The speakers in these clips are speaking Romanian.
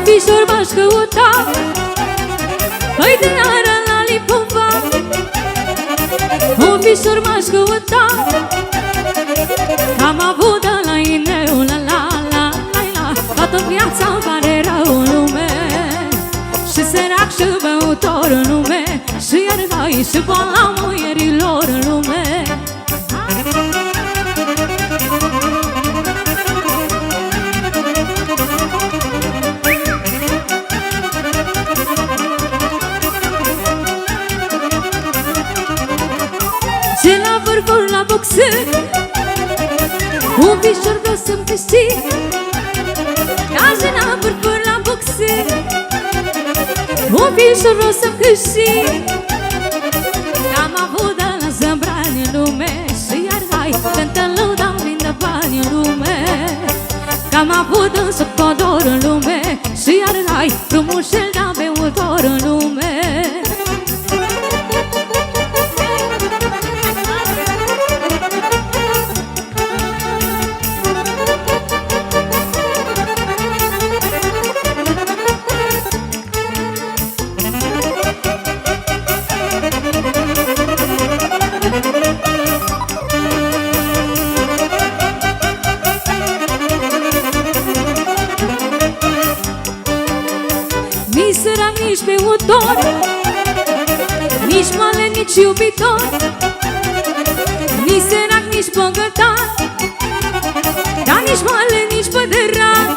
fișor m-aș căuta, păi de iară la Lipova. Un fișor m-aș căuta, am avut de la ineu, la la la la la. Toată viața îmi pare rău în lume, și sărac și băutor în lume, și iergai și boala muierilor în lume. Ce la vârfuri la boxer, un fișor vreau să-mi câștig. Ca ce la vârfuri la boxer, un fișor vreau să-mi câștig. Am avut de la zăbrani în lume, și iar hai, tântă lăuda vinde bani în lume. Că am avut însă codor în lume, și iar hai, frumușel de-a beutor în lume. Nici sărac, nici beutor, nici moale, nici iubitor, nici sărac, nici bogătar, dar nici moale, nici pădăran,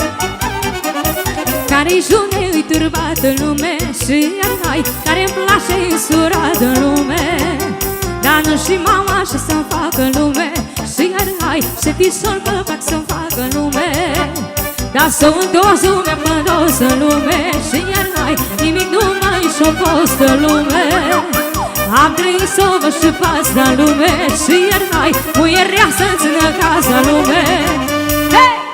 care-i june, îi turbat în lume, și iar hai, care-mi place însurat în lume. Dar nu și mama și să-mi facă în lume, și iar hai, șetișor băbac să-mi facă în lume. Dar s-o întors lumea pădos în lume, și iar hai, nimic nu mai și-o fost în lume. Am trăit sovă și pasta în lume, și iar hai, muierea să-ți țină casa în lume. Hey!